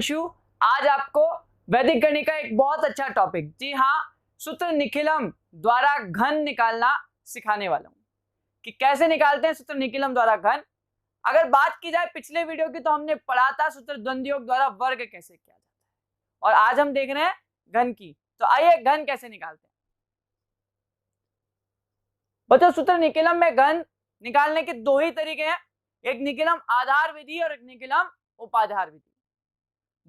Issue आज आपको वैदिक गणित का एक बहुत अच्छा टॉपिक, जी हाँ, सूत्र निखिलम द्वारा घन निकालना सिखाने वाला हूं कि कैसे निकालते हैं सूत्र निखिलम द्वारा घन। अगर बात की जाए पिछले वीडियो की तो हमने पढ़ा था सूत्र द्वंद्व योग द्वारा वर्ग कैसे किया जाता है और आज हम देख रहे हैं घन की। तो आइए घन कैसे निकालते हैं। बच्चों, सूत्र निखिलम में घन निकालने के दो ही तरीके हैं, एक निखिलम आधार विधि और एक निखिलम उपाधार विधि।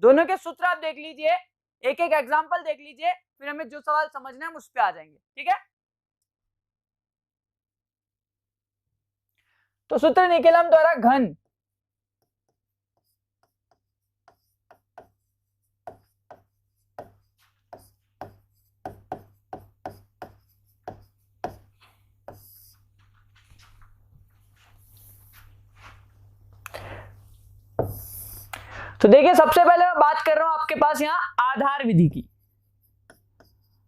दोनों के सूत्र आप देख लीजिए, एक एक एग्जांपल देख लीजिए, फिर हमें जो सवाल समझना है हम उस पर आ जाएंगे, ठीक है। तो सूत्र निखिलम द्वारा घन, तो देखिए सबसे पहले मैं बात कर रहा हूं आपके पास यहां आधार विधि की।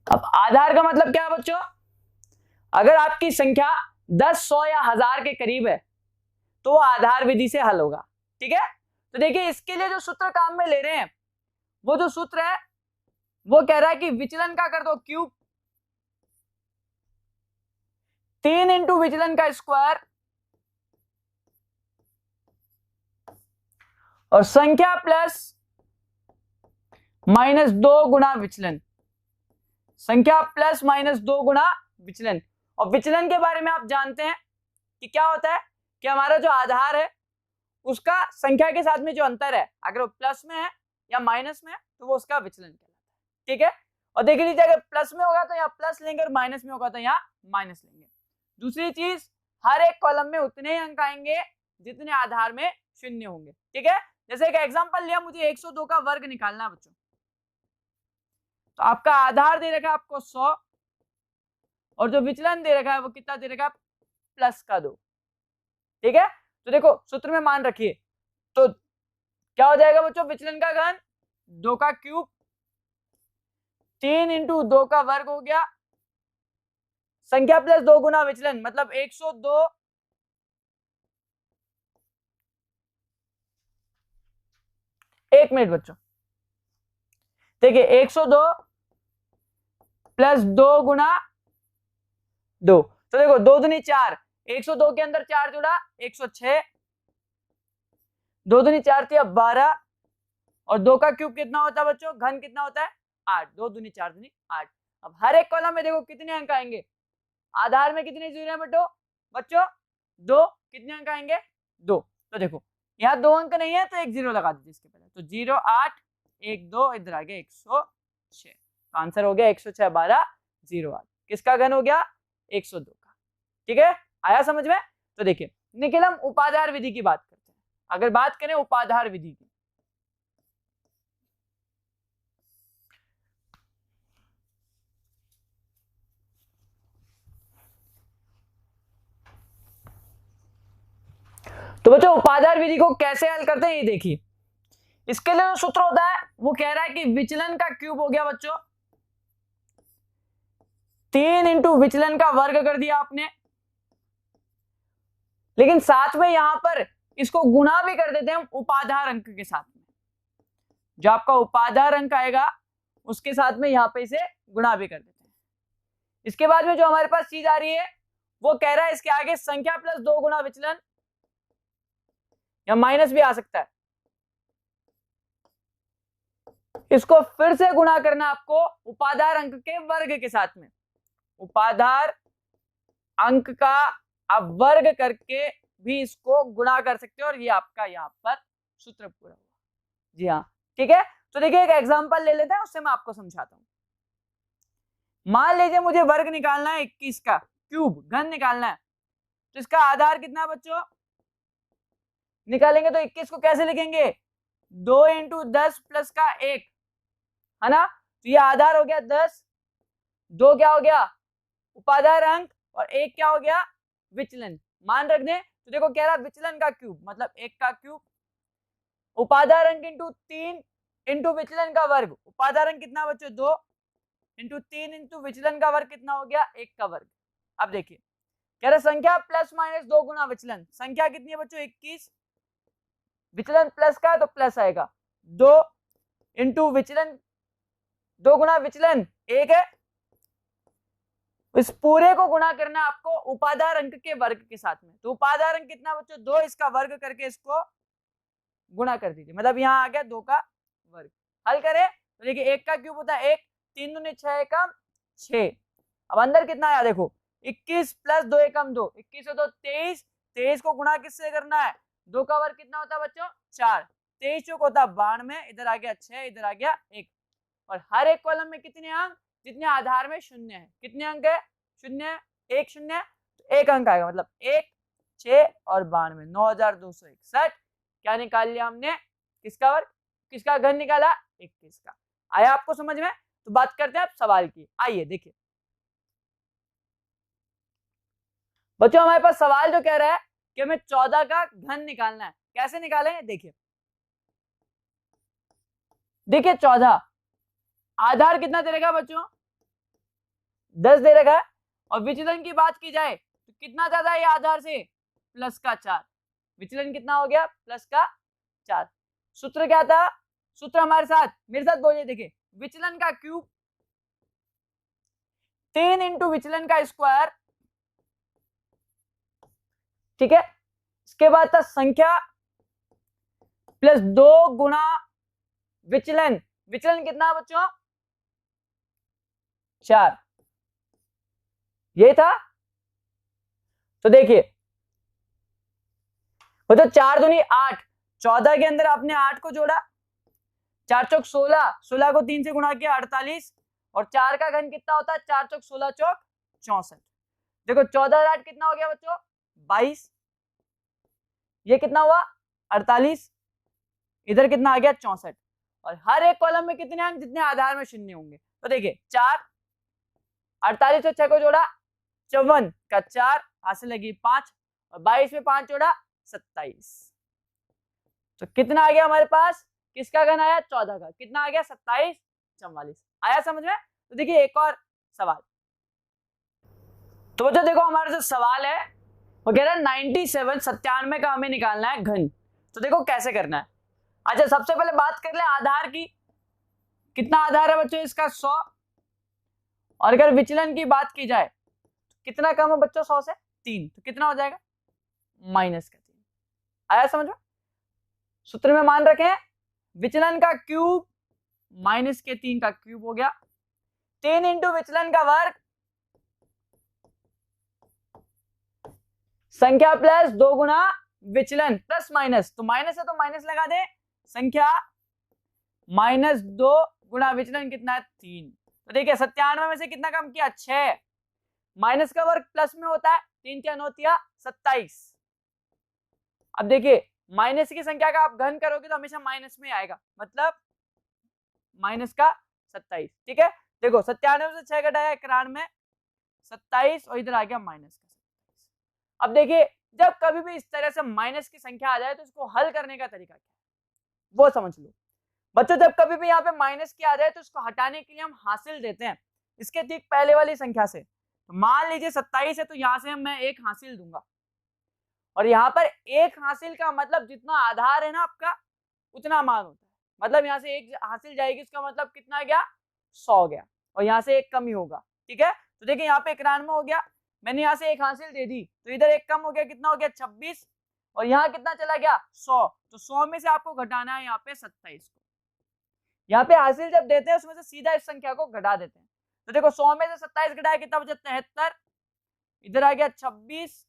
अब आधार का मतलब क्या है बच्चों, अगर आपकी संख्या 10, 100 या 1000 के करीब है तो वो आधार विधि से हल होगा, ठीक है। तो देखिए इसके लिए जो सूत्र काम में ले रहे हैं, वो जो सूत्र है वो कह रहा है कि विचलन का कर दो क्यूब, 3 इंटू विचलन का स्क्वायर और संख्या प्लस माइनस 2 गुना विचलन, संख्या प्लस माइनस 2 गुना विचलन। और विचलन के बारे में आप जानते हैं कि क्या होता है कि हमारा जो आधार है उसका संख्या के साथ में जो अंतर है, अगर वो प्लस में है या माइनस में है तो वो उसका विचलन कहलाता है, ठीक है। और देख लीजिए अगर प्लस में होगा तो यहाँ प्लस लेंगे और माइनस में होगा तो यहाँ माइनस लेंगे। दूसरी चीज, हर एक कॉलम में उतने ही अंक आएंगे जितने आधार में शून्य होंगे, ठीक है। जैसे एक एग्जांपल लिया, मुझे 102 का वर्ग निकालना है बच्चों, तो आपका आधार दे रखा है आपको 100 और जो विचलन दे रखा है वो कितना दे रखा है, प्लस का 2, ठीक है। तो देखो सूत्र में मान रखिए, तो क्या हो जाएगा बच्चों, विचलन का घन 2 का क्यूब, 3 इंटू 2 का वर्ग हो गया, संख्या प्लस 2 गुना विचलन मतलब 102, एक मिनट बच्चों, देखिए 102 प्लस 2 गुना 2, तो देखो 2 दूनी 4, 102 के अंदर 4 जुड़ा 106, 2 दूनी 4 थी अब 12 और 2 का क्यूब कितना होता है बच्चों, घन कितना होता है 8, 2 दूनी 4 दूनी 8। अब हर एक कॉलम में देखो कितने अंक आएंगे, आधार में कितने जीरो है बच्चों 2, कितने अंक आएंगे 2। तो देखो यहाँ 2 अंक नहीं है तो एक जीरो लगा दीजिए इसके पहले, तो 0, 8, 1, 2, इधर आ गया 106, तो आंसर हो गया 106, 12, 0, 8। किसका घन हो गया 102 का, ठीक है, आया समझ में। तो देखिए निखिलम उपाधार विधि की बात करते हैं। अगर बात करें उपाधार विधि की, तो बच्चों उपाधार विधि को कैसे हल करते हैं ये देखिए। इसके लिए जो सूत्र होता है वो कह रहा है कि विचलन का क्यूब हो गया बच्चों 3 इंटू विचलन का वर्ग कर दिया आपने, लेकिन साथ में यहां पर इसको गुणा भी कर देते हैं हम उपाधार अंक के साथ में, जो आपका उपाधार अंक आएगा उसके साथ में यहां पे इसे गुणा भी कर देते हैं। इसके बाद में जो हमारे पास चीज आ रही है वो कह रहा है इसके आगे संख्या प्लस 2 गुना विचलन, या माइनस भी आ सकता है, इसको फिर से गुणा करना आपको उपाधार अंक के वर्ग के साथ में, उपाधार अंक का आप वर्ग करके भी इसको गुणा कर सकते हो और ये आपका यहाँ पर सूत्र पूरा हुआ, जी हाँ, ठीक है। तो देखिए एक एग्जांपल ले लेते हैं, उससे मैं आपको समझाता हूं। मान लीजिए मुझे वर्ग निकालना है 21 का क्यूब, घन निकालना है, तो इसका आधार कितना है बच्चों, निकालेंगे तो 21 को कैसे लिखेंगे, 2 इंटू 10 प्लस का 1, है ना। तो ये आधार हो गया 10, 2 क्या हो गया उपाधार अंक और 1 क्या हो गया विचलन, मान रख दें। तो देखो कह रहा विचलन का क्यूब मतलब 1 का क्यूब, उपाधार अंक इंटू 3 इंटू विचलन का वर्ग, उपाधार अंक कितना बच्चों 2 इंटू 3 इंटू विचलन का वर्ग कितना हो गया 1 का वर्ग। अब देखिए कह रहा संख्या प्लस माइनस 2 गुना विचलन, संख्या कितनी है बच्चों 21, विचलन प्लस का है तो प्लस आएगा 2, इंटू विचलन, 2 गुना विचलन 1 है, इस पूरे को गुणा करना है आपको उपादार अंक के वर्ग के साथ में। तो उपादार अंक कितना बच्चों 2, इसका वर्ग करके इसको गुणा कर दीजिए, मतलब यहाँ आ गया 2 का वर्ग। हल करें तो देखिए 1 का क्यूब होता है 1, 3 दूनी 6 एकम 6। अब अंदर कितना आया देखो 21 प्लस 2 एकम 2, 21 से 2 23, 23 को गुणा किससे करना है 2 का वर्ग कितना होता है बच्चों 4, 23 चौक होता है 92, इधर आ गया 6, इधर आ गया 1। और हर एक कॉलम में कितने अंक, जितने आधार में शून्य है, कितने अंक है शून्य, 1 शून्य, तो 1 अंक आएगा, मतलब 1 6 और 92, 9261। क्या निकाल लिया हमने, किसका वर्ग, किसका घन निकाला 21 का। आया आपको समझ में। तो बात करते हैं आप सवाल की। आइए देखिए बच्चों, हमारे पास सवाल जो कह रहा है कि हमें 14 का घन निकालना है। कैसे निकालेंगे देखिए, देखिए 14 आधार कितना दे रखा है बच्चों 10 दे रखा है, और विचलन की बात की जाए तो कितना ज्यादा है आधार से प्लस का 4, विचलन कितना हो गया प्लस का 4। सूत्र क्या था, सूत्र हमारे साथ मेरे साथ बोलिए, देखिए विचलन का क्यूब 3 इंटू विचलन का स्क्वायर, ठीक है। इसके बाद था संख्या प्लस 2 गुणा विचलन, विचलन कितना बच्चों 4, ये था। तो देखिए बच्चों 4 दूनी 8, 14 के अंदर आपने 8 को जोड़ा, 4 चौक 16, 16 को 3 से गुणा किया 48, और 4 का घन कितना होता है 4 चौक 16 चौक 64। देखो 14 और 8 कितना हो गया बच्चों 22, ये कितना हुआ 48, इधर कितना आ गया 64। और हर एक कॉलम में कितने अंक, जितने आधार में शून्य होंगे। तो देखिए 4, 48 और 6 को जोड़ा 54 का 4, हासिल लगी 5, और 22 में 5 जोड़ा 27। तो कितना आ गया हमारे पास, किसका घन आया 14 का, कितना आ गया 27 44। आया समझ में। तो देखिए एक और सवाल, तो बच्चों देखो हमारा जो सवाल है वो कह रहा है 97 का हमें निकालना है घन। तो देखो कैसे करना है। अच्छा सबसे पहले बात कर ले आधार की, कितना आधार है बच्चों इसका 100, और अगर विचलन की बात की जाए तो कितना कम है बच्चों 100 से 3, तो कितना हो जाएगा माइनस का 3। आया समझ में। सूत्र में मान रखे हैं विचलन का क्यूब माइनस के 3 का क्यूब हो गया, 3 इंटू विचलन का वर्ग, संख्या प्लस 2 गुना विचलन प्लस माइनस, तो माइनस है तो माइनस लगा दे, संख्या माइनस 2 गुना विचलन कितना है 3। तो देखिए 97 में से कितना कम किया 6, माइनस का वर्ग प्लस में होता है, 3 क्या 9 तिया 27। अब देखिए माइनस की संख्या का आप घन करोगे तो हमेशा माइनस में आएगा, मतलब माइनस का 27, ठीक है। देखो 97 से 6 घटाया 91, 27, और इधर आ गया माइनस का 27। अब देखिए जब कभी भी इस तरह से माइनस की संख्या आ जाए तो इसको हल करने का तरीका क्या है वो समझ लो बच्चों। जब कभी भी यहाँ पे माइनस की आ जाए तो इसको हटाने के लिए हम हासिल देते हैं इसके ठीक पहले वाली संख्या से। तो मान लीजिए 27 है तो यहाँ से मैं 1 हासिल दूंगा, और यहाँ पर 1 हासिल का मतलब जितना आधार है ना आपका उतना मान होता है, मतलब यहाँ से 1 हासिल जाएगी, इसका मतलब कितना गया 100 गया, और यहाँ से 1 कम ही होगा, ठीक है। तो देखिए यहाँ पे 91 हो गया, मैंने यहाँ से 1 हासिल दे दी तो इधर 1 कम हो गया, कितना हो गया 26, और यहाँ कितना चला गया 100, तो 100 में से आपको घटाना है यहाँ पे 27 को। यहाँ पे हासिल जब देते हैं उसमें से सीधा इस संख्या को घटा देते हैं। तो देखो 100 में से 27 घटाया कितना बचा 73, इधर आ गया 26,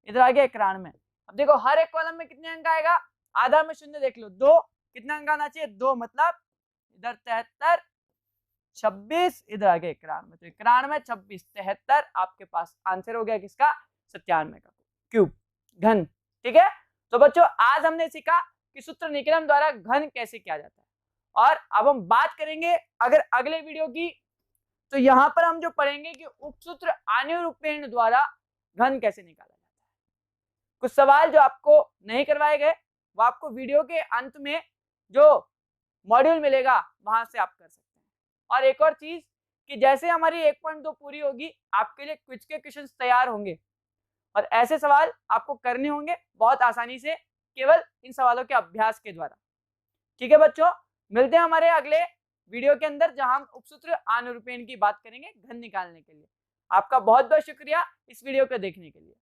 इधर आ गया 91। अब देखो हर एक कॉलम में कितने अंक आएगा, आधार में शून्य देख लो 2, कितना अंक आना चाहिए 2, मतलब इधर 73, 26, इधर आ गया 91, तो 91, 26, 73 आपके पास आंसर हो गया किसका 97 का क्यूब घन, ठीक है। तो बच्चों आज हमने सीखा कि सूत्र निकलम द्वारा घन कैसे किया जाता है, और अब हम बात करेंगे अगर अगले वीडियो की, तो यहाँ पर हम जो पढ़ेंगे कि उपसूत्र आनुरूपेण द्वारा घन कैसे निकाला जाता है। कुछ सवाल जो आपको नहीं करवाए गए वो आपको वीडियो के अंत में जो मॉड्यूल मिलेगा वहां से आप कर सकते हैं। और एक और चीज कि जैसे हमारी 1.2 पूरी होगी आपके लिए क्विज के क्वेश्चंस तैयार होंगे, और ऐसे सवाल आपको करने होंगे बहुत आसानी से केवल इन सवालों के अभ्यास के द्वारा, ठीक है बच्चों। मिलते हैं हमारे अगले वीडियो के अंदर, जहां हम उपसूत्र आनुरूपेण की बात करेंगे घन निकालने के लिए। आपका बहुत बहुत शुक्रिया इस वीडियो को देखने के लिए।